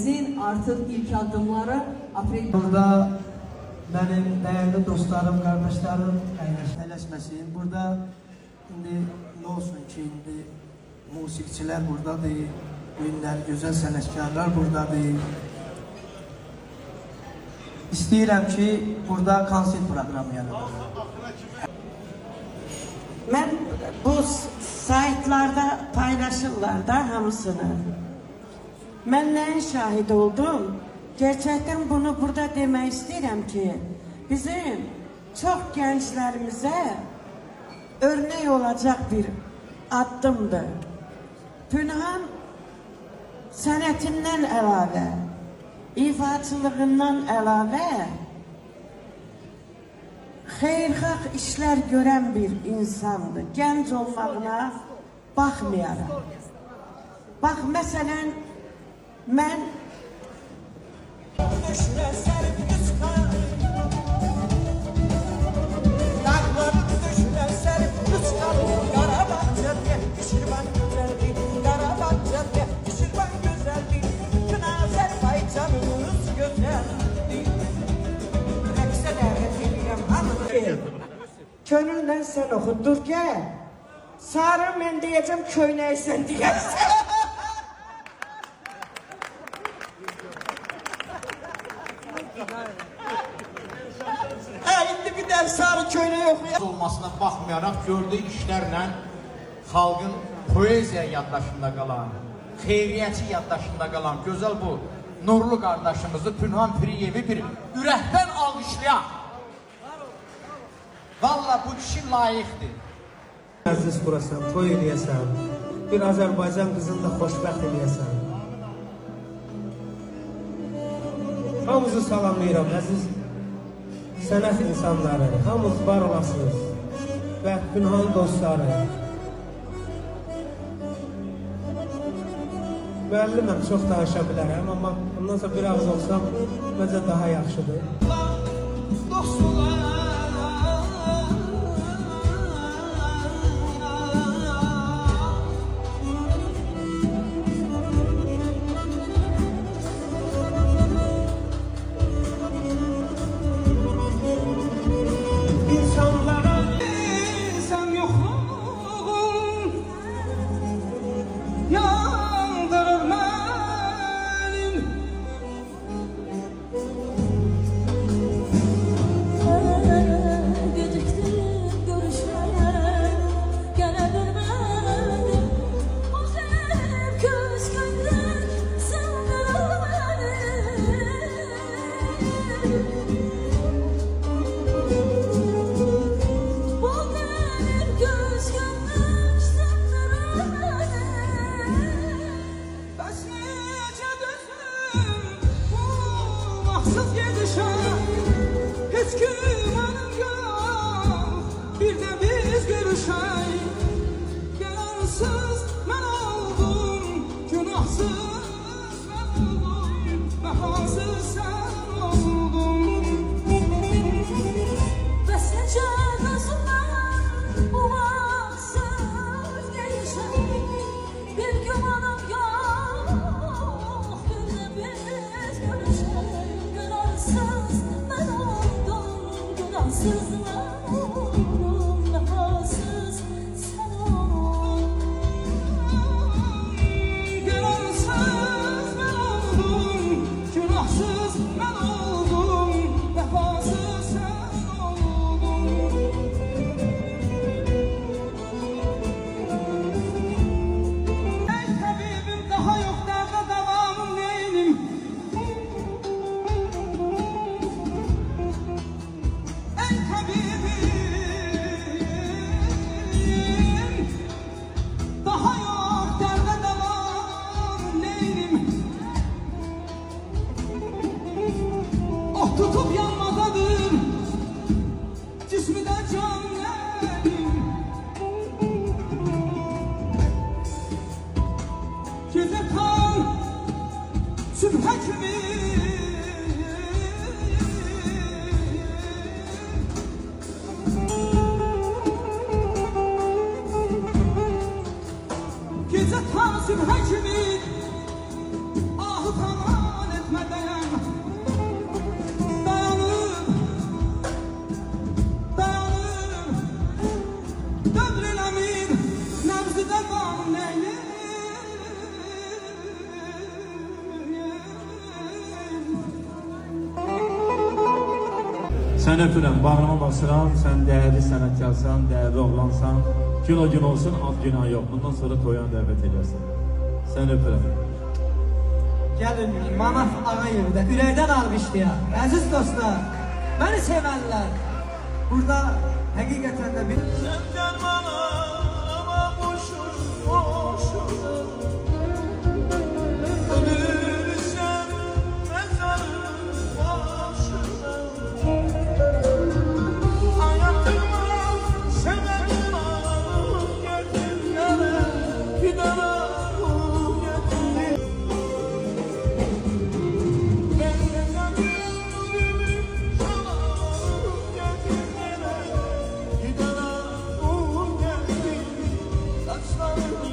Sizin artık ilk adımları aprel... Burada benim değerli dostlarım, kardeşlerim əyləşməsin. Burada indi ne olsun ki, indi musiqiçilər buradadır, ünlülər, gözəl sənətkarlar buradadır. İstəyirəm ki, burada konsert proqramı yaradır. Ben bu saytlarda paylaşırlar da hamısını. Ben neyin şahit oldum? Gerçekten bunu burada demek istedim ki bizim çok gençlerimize örnek olacak bir addımdır. Pünhan sənətindən əlavə, ifaçılığından əlavə xeyirxah işler gören bir insandı. Genç olmağına baxmayaraq. Bax, məsələn, mən Könülden sen oku, dur gel. Sarı ben diyeceğim, köynəyi sen diyeceksin. İndi bir de sarı köynəyi okuyalım. Olmasına baxmayaraq gördüyü işlərlə xalqın poeziya yaddaşında qalan, xeyriyyəçi yaddaşında qalan gözəl bu nurlu qardaşımızı Pünhan Piriyevi bir ürəkdən alqışlayaq. Valla bu kişi layiqdir. Əziz burasan, toy eləyəsən, bir Azərbaycan qızını da xoşbəxt eləyəsən. Hamınızı salamlayıram, əziz sənət insanları, hamınız var olasınız və Pünhan dostları. Müəlliməm, çox danışa bilərəm, amma bundan sonra bir ağız olsam, məncə daha yaxşıdır. Hiç gümanım yok, bir de biz görüşey. Yalansız ben oldum, günahsız ben oldum, vefasız sen oldun. Besmece gözümden bu vaksız gelişey. Bir gümanım yok, bir de biz görüşey. Günahsız ben oldum, günahsız ben oldum, vefasız sen oldun. Günahsız ben oldum, günahsız ben oldum, vefasız sen oldun. Ey tabibim, daha yok derdi devamım neyim? Ey tabibim, daha yok derdi devamım neyim? Oh tutup yanmadadır, cismi de can neyim? Gece kan, sübhe kimi? Gece kan sübhe kimi? Ah tamam. Sən öpürəm, bağrıma basıram, sən dəyərli sənətkarsan, dəyərli oğlansan. Gün o gün olsun, ad günah yox. Bundan sonra toyan dəvət edərsən. Sən öpürəm. Gəlin Manaf Ağayevdə ürəkdən alqışlayaq. Əziz dostlar, məni sevənlər. Burada həqiqətən də bir Senden bana ama boşuna boşuna ölürsen mezarın başına hayatıma severim getirlere giderim getir ben de gönlümü çalarım getirlere giderim getir saçlarım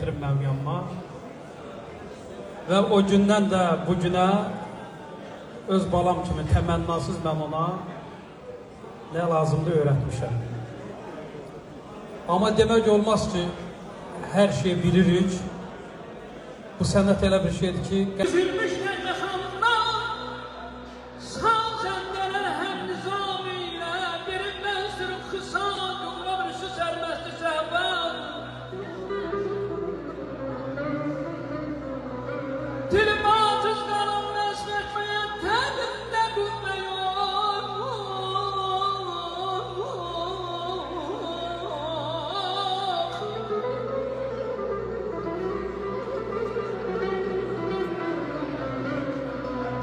gətirib mənim yanıma. Və o gündən də bu günə öz balam kimi təmənnasız mən ona nə lazımdır öyrətmişəm. Amma demək olmaz ki, hər şeyi bilirik. Bu sənət elə bir şeydir ki, Üzülmüşler de xanımdan, sağ zəndələr həm nizam ilə, birindən sürüb xısan, yoxla birisi sərməsti səhvən. Dilim aciz qalım nəsb etməyə, təbində qüvvə yox.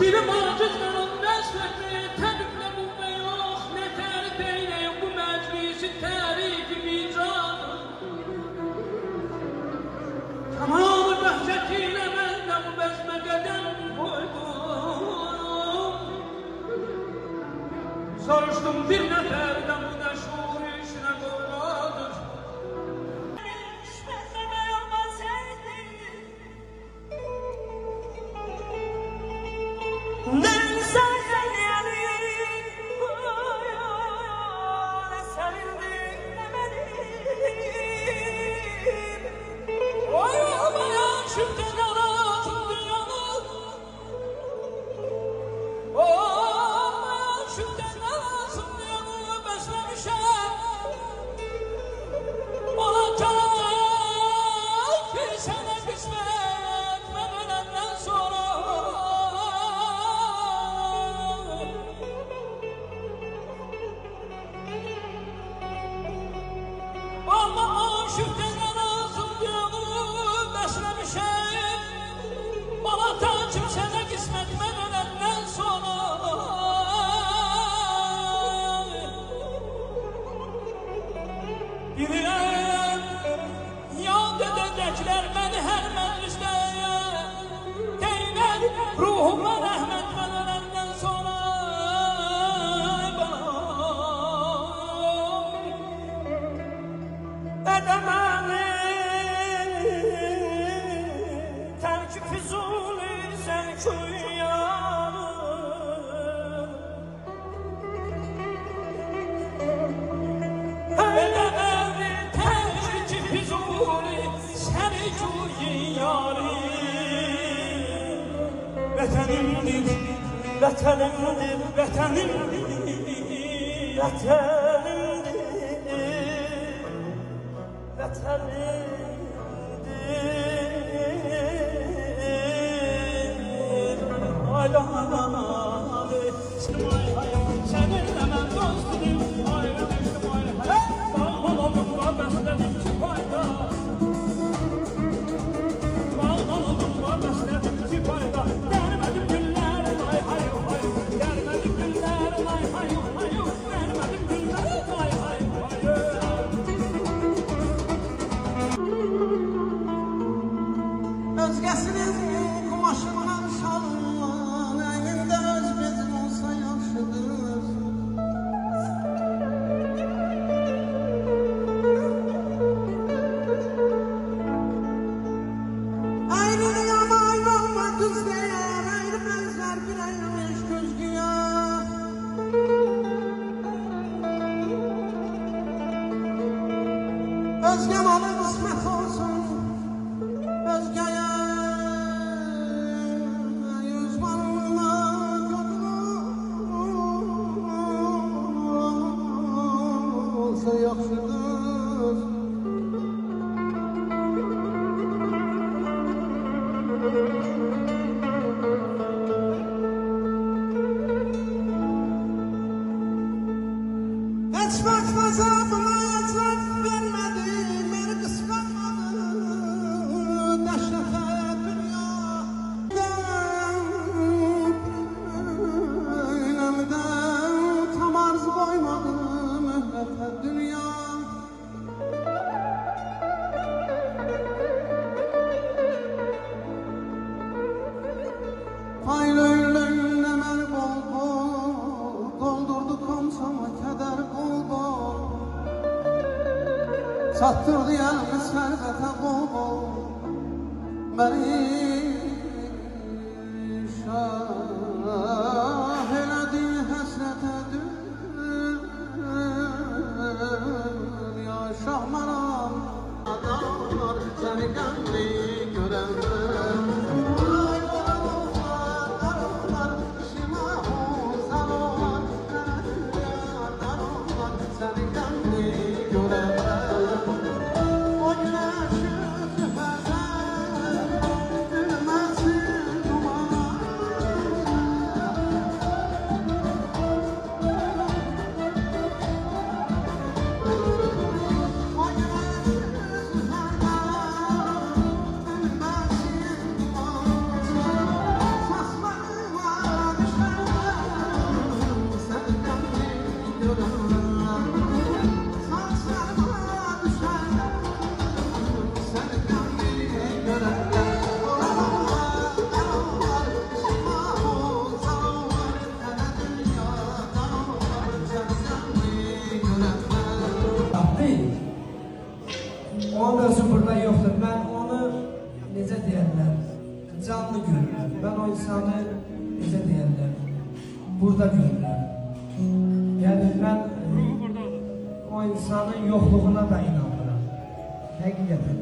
Dilim aciz qalım nəsb etməyə, təbində qüvvə yox. Nə tərif eyləyim bu məclisi, tərifi mican. Tamamı bəhcətilə məndə bu bəzmə qədəm koydum. Soruşdum bir nəfərdən bu nə şuur işinə qolmadır. Bilirəm, yad edəcəklər məni hər məclisdə. Deyilər, ruhuma rəhmət mən öləndən sonra. Ədəməni, tərki füzuli sən kuyyanı. Ədəməni, tərki füzuli sən kuyyanı. Vətənimdir, vətənimdir, vətənimdir, vətənimdir, vətənimdir. Aylanı, səninlə mən dostum, ayrı düşdüm ayrı. Bağman oldum da bəslədim ki fayda. Bağman oldum da bəslədim ki fayda. Dərmədim güllərin ay hay hay, dərmədim güllərin ay hay hay, dərmədim güllərin ay hay hay. Özgəsinin kumaşından şalman, əyində öz bezim olsa yaxşıdır. Ayrı yaman olma kız deyər, ayrı bənzər bir əyilmiş güzgüyə. Özgə malı qismət olsun, özgəyə yüz varına olsa yaxşıdır. Heç vaxt azabıma əzab vermədi, məni qısqanmadı, dəşətə dünya. Beynəmdən tam arz qoymadı, mühlətə dünya. Aylöylöyle məni bol bol, doldurdu komsama kədər bol bol. Çatdırdı yalnız sərvətə bol bol. beni şah eledi hasrete dünya şah manam adamlar seni kendi görenler Onun özü burada yoxdur. Mən onu necə deyərlər? Canlı görürəm. Mən o insanı necə deyərlər? Burada görürəm. Yəni mən o insanın yoxluğuna da inanmıram. Həqiqətən.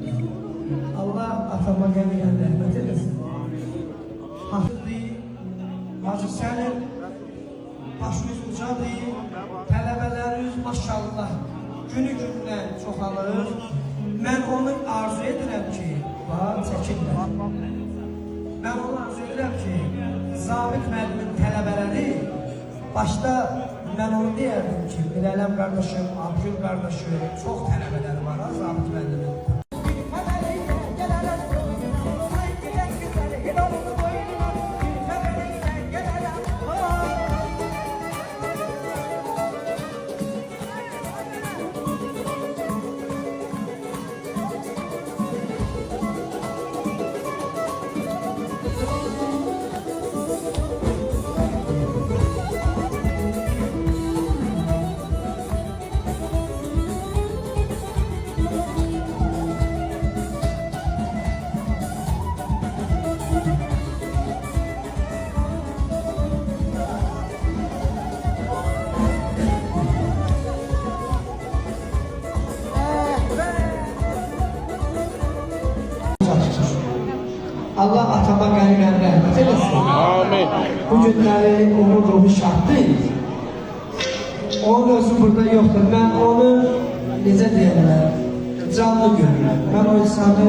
Allah atama gəlməyən rəhmət eləsin. Hafızdır, Hacı sənin başınız ucadır, tələbələriniz maşallah günü-gündən çoxalır. Mən onu arzu edirəm ki, çəkinlər. Mən onu arzu edirəm ki, Zabit müəllimin tələbələri, başda mən onu deyərdim ki, Mirələm qardaşım, Abgül qardaşım, çox tələbələri var ha, Zabit müəllimin. Allah atama qənimən rəhmət eləsin. Amin. Bu günləri onun ruhu şaddır. Onun özü burada yoxdur. Mən onu necə deyərlər? Canlı görürəm. Mən o insanı